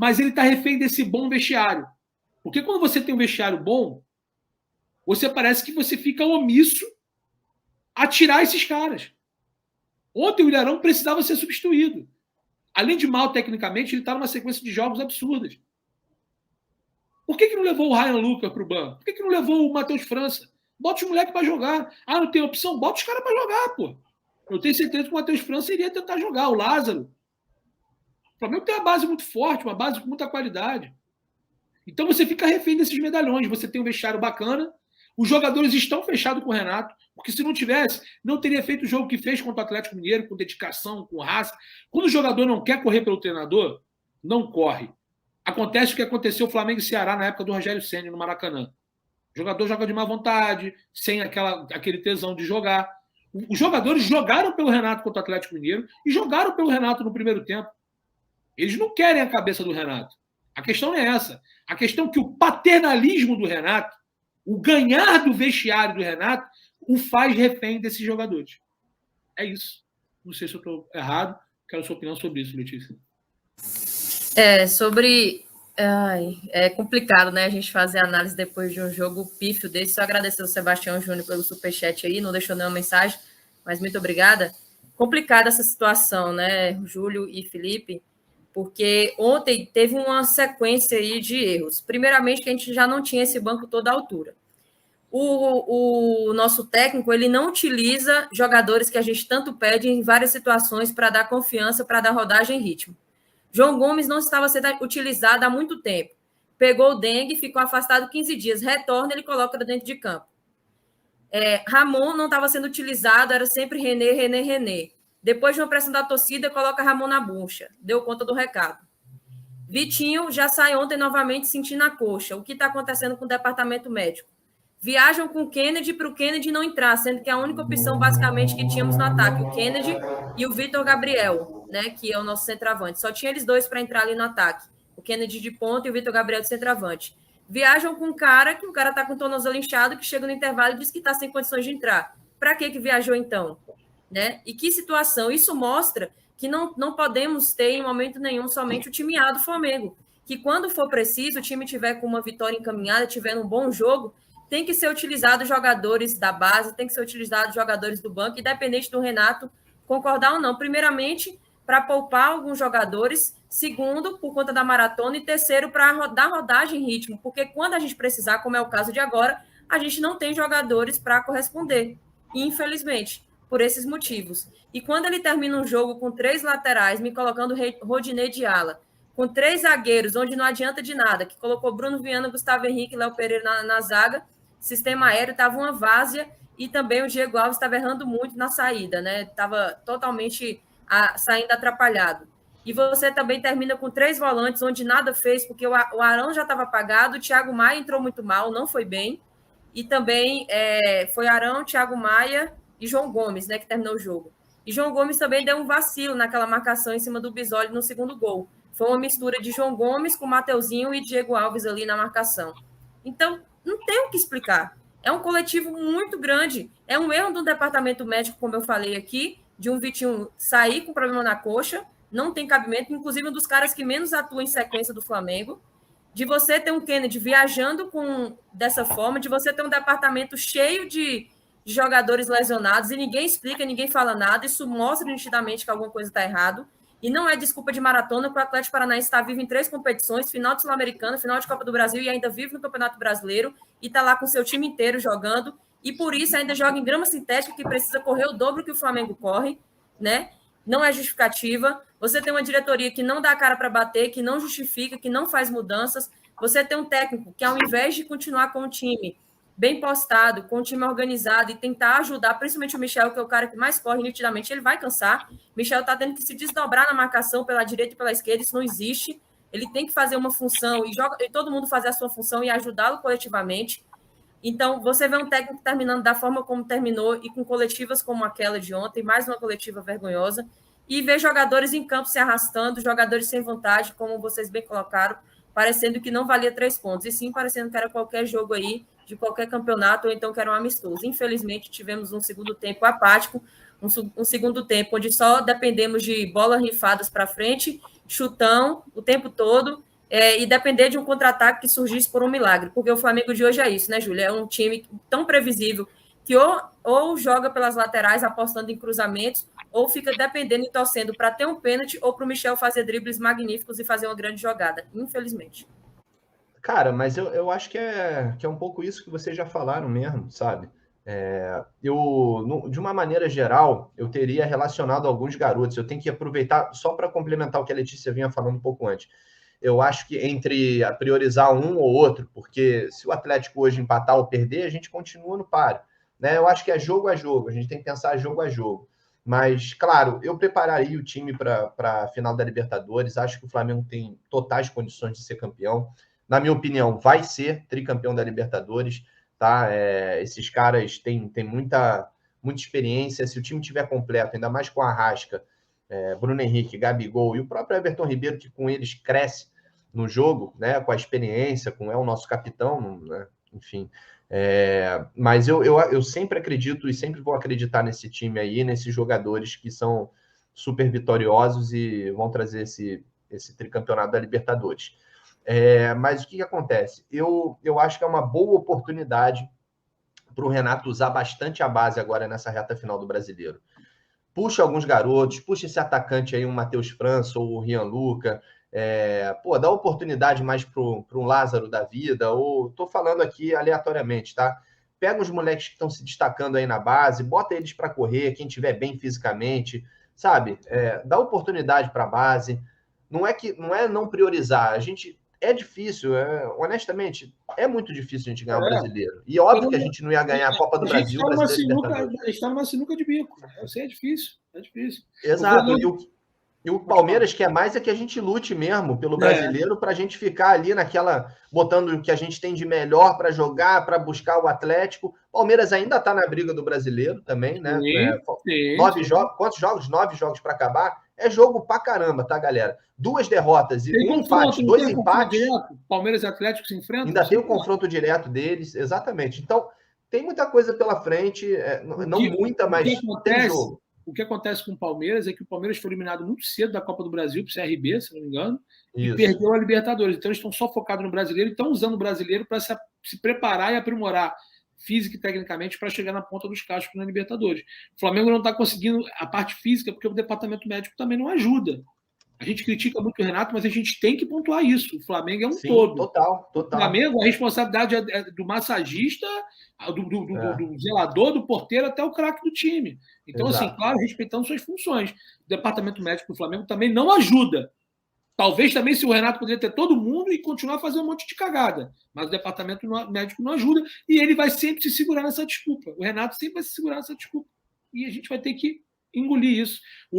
mas ele está refém desse bom vestiário. Porque quando você tem um vestiário bom, você parece que você fica omisso a tirar esses caras. Ontem o Ilharão precisava ser substituído. Além de mal tecnicamente, ele está numa sequência de jogos absurdas. Por que não levou o Ryan Lucas para o banco? Por que não levou o Matheus França? Bota os moleques para jogar. Ah, não tem opção? Bota os caras para jogar, pô. Eu tenho certeza que o Matheus França iria tentar jogar. O Lázaro. O Flamengo tem uma base muito forte, uma base com muita qualidade. Então você fica refém desses medalhões. Você tem um vestiário bacana. Os jogadores estão fechados com o Renato, porque se não tivesse, não teria feito o jogo que fez contra o Atlético Mineiro, com dedicação, com raça. Quando o jogador não quer correr pelo treinador, não corre. Acontece o que aconteceu no Flamengo e Ceará na época do Rogério Ceni no Maracanã. O jogador joga de má vontade, sem aquele tesão de jogar. Os jogadores jogaram pelo Renato contra o Atlético Mineiro e jogaram pelo Renato no primeiro tempo. Eles não querem a cabeça do Renato. A questão não é essa. A questão é que o paternalismo do Renato, o ganhar do vestiário do Renato, o faz refém desses jogadores. É isso. Não sei se eu estou errado. Quero a sua opinião sobre isso, Letícia. É complicado, né? A gente fazer análise depois de um jogo pífio desse. Só agradecer ao Sebastião Júnior pelo superchat aí. Não deixou nenhuma mensagem, mas muito obrigada. Complicada essa situação, né, Júlio e Felipe? Porque ontem teve uma sequência aí de erros. Primeiramente, que a gente já não tinha esse banco toda a altura. O nosso técnico, ele não utiliza jogadores que a gente tanto pede em várias situações para dar confiança, para dar rodagem e ritmo. João Gomes não estava sendo utilizado há muito tempo. Pegou o dengue, ficou afastado 15 dias. Retorna, ele coloca dentro de campo. Ramon não estava sendo utilizado, era sempre René. Depois de uma pressão da torcida, coloca Ramon na bucha. Deu conta do recado. Vitinho já sai ontem novamente sentindo a coxa. O que está acontecendo com o departamento médico? Viajam com o Kennedy para o Kennedy não entrar, sendo que a única opção, basicamente, que tínhamos no ataque, o Kennedy e o Vitor Gabriel, né, que é o nosso centroavante. Só tinha eles dois para entrar ali no ataque. O Kennedy de ponta e o Vitor Gabriel de centroavante. Viajam com um cara que o cara está com o tornozelo inchado, que chega no intervalo e diz que está sem condições de entrar. Para que viajou, então? Né? E que situação? Isso mostra que não podemos ter, em momento nenhum, somente o time A do Flamengo. Que quando for preciso, o time tiver com uma vitória encaminhada, tiver um bom jogo, tem que ser utilizado jogadores da base, tem que ser utilizado jogadores do banco, independente do Renato concordar ou não. Primeiramente, para poupar alguns jogadores. Segundo, por conta da maratona. E terceiro, para dar rodagem e ritmo. Porque quando a gente precisar, como é o caso de agora, a gente não tem jogadores para corresponder. Infelizmente, por esses motivos. E quando ele termina um jogo com 3 laterais, me colocando Rodinei de ala, com 3 zagueiros, onde não adianta de nada, que colocou Bruno Viana, Gustavo Henrique e Léo Pereira na zaga, sistema aéreo estava uma várzea, e também o Diego Alves estava errando muito na saída, né? Estava totalmente saindo atrapalhado. E você também termina com 3 volantes, onde nada fez, porque o Arão já estava apagado, o Thiago Maia entrou muito mal, não foi bem, e também foi Arão, Thiago Maia e João Gomes, né, que terminou o jogo. E João Gomes também deu um vacilo naquela marcação em cima do Bisoli no segundo gol. Foi uma mistura de João Gomes com Mateuzinho e Diego Alves ali na marcação. Então, não tem o que explicar. É um coletivo muito grande. É um erro do departamento médico, como eu falei aqui, de um Vitinho sair com problema na coxa, não tem cabimento, inclusive um dos caras que menos atua em sequência do Flamengo, de você ter um Kennedy viajando dessa forma, de você ter um departamento cheio de jogadores lesionados e ninguém explica, ninguém fala nada. Isso mostra nitidamente que alguma coisa está errado. E não é desculpa de maratona, porque o Atlético Paranaense está vivo em 3 competições, final de Sul-Americana, final de Copa do Brasil e ainda vive no Campeonato Brasileiro e está lá com seu time inteiro jogando e por isso ainda joga em grama sintética que precisa correr o dobro que o Flamengo corre, né? Não é justificativa. Você tem uma diretoria que não dá a cara para bater, que não justifica, que não faz mudanças. Você tem um técnico que, ao invés de continuar com o time bem postado, com o time organizado e tentar ajudar, principalmente o Michel, que é o cara que mais corre nitidamente, ele vai cansar. Michel está tendo que se desdobrar na marcação pela direita e pela esquerda, isso não existe. Ele tem que fazer uma função e todo mundo fazer a sua função e ajudá-lo coletivamente. Então, você vê um técnico terminando da forma como terminou e com coletivas como aquela de ontem, mais uma coletiva vergonhosa, e vê jogadores em campo se arrastando, jogadores sem vontade, como vocês bem colocaram, parecendo que não valia 3 pontos, e sim parecendo que era qualquer jogo aí, de qualquer campeonato, ou então que era um amistoso. Infelizmente, tivemos um segundo tempo apático, um segundo tempo onde só dependemos de bolas rifadas para frente, chutão o tempo todo, e depender de um contra-ataque que surgisse por um milagre, porque o Flamengo de hoje é isso, né, Júlia? É um time tão previsível que ou joga pelas laterais apostando em cruzamentos, ou fica dependendo e torcendo para ter um pênalti ou para o Michel fazer dribles magníficos e fazer uma grande jogada, infelizmente. Cara, mas eu acho que é um pouco isso que vocês já falaram mesmo, sabe? De uma maneira geral, eu teria relacionado alguns garotos. Eu tenho que aproveitar só para complementar o que a Letícia vinha falando um pouco antes. Eu acho que entre priorizar um ou outro, porque se o Atlético hoje empatar ou perder, a gente continua no páreo, né? Eu acho que é jogo a jogo, a gente tem que pensar jogo a jogo. Mas, claro, eu prepararia o time para a final da Libertadores. Acho que o Flamengo tem totais condições de ser campeão. Na minha opinião, vai ser tricampeão da Libertadores, tá? Esses caras têm muita experiência. Se o time tiver completo, ainda mais com a Arrasca, Bruno Henrique, Gabigol e o próprio Everton Ribeiro, que com eles cresce no jogo, né? Com a experiência, é o nosso capitão, né? Enfim. Mas eu sempre acredito e sempre vou acreditar nesse time aí, nesses jogadores que são super vitoriosos e vão trazer esse tricampeonato da Libertadores. Mas o que acontece? Eu acho que é uma boa oportunidade para o Renato usar bastante a base agora nessa reta final do Brasileiro. Puxa alguns garotos, puxa esse atacante aí, um Matheus França ou o Rian Luca, dá oportunidade mais para um Lázaro da vida, ou estou falando aqui aleatoriamente, tá? Pega os moleques que estão se destacando aí na base, bota eles para correr, quem estiver bem fisicamente, sabe? Dá oportunidade para a base. Não é não priorizar. É difícil, honestamente, é muito difícil a gente ganhar o brasileiro. E óbvio que a gente não ia ganhar a Copa do Brasil, está numa sinuca de bico. Eu sei, é difícil. Exato. E o Palmeiras quer mais é que a gente lute mesmo pelo brasileiro para a gente ficar ali botando o que a gente tem de melhor para jogar, para buscar o Atlético. Palmeiras ainda está na briga do brasileiro também, né? Sim. 9 jogos. Quantos jogos? 9 jogos para acabar. É jogo pra caramba, tá, galera? 2 derrotas e um empate, 2 empates. Palmeiras e Atlético se enfrentam? Ainda tem o confronto direto deles, exatamente. Então, tem muita coisa pela frente, não muita, mas tem jogo. O que acontece com o Palmeiras é que o Palmeiras foi eliminado muito cedo da Copa do Brasil para o CRB, se não me engano, e perdeu a Libertadores. Então, eles estão só focados no brasileiro e estão usando o brasileiro para se preparar e aprimorar física e tecnicamente para chegar na ponta dos cascos na Libertadores. O Flamengo não está conseguindo a parte física porque o departamento médico também não ajuda. A gente critica muito o Renato, mas a gente tem que pontuar isso. O Flamengo é um todo. Total. O Flamengo, a responsabilidade é do massagista, do zelador, do porteiro, até o craque do time. Então, assim, claro, respeitando suas funções. O departamento médico do Flamengo também não ajuda. Talvez também se o Renato poderia ter todo mundo e continuar fazendo um monte de cagada. Mas o departamento médico não ajuda e ele vai sempre se segurar nessa desculpa. O Renato sempre vai se segurar nessa desculpa. E a gente vai ter que engolir isso. O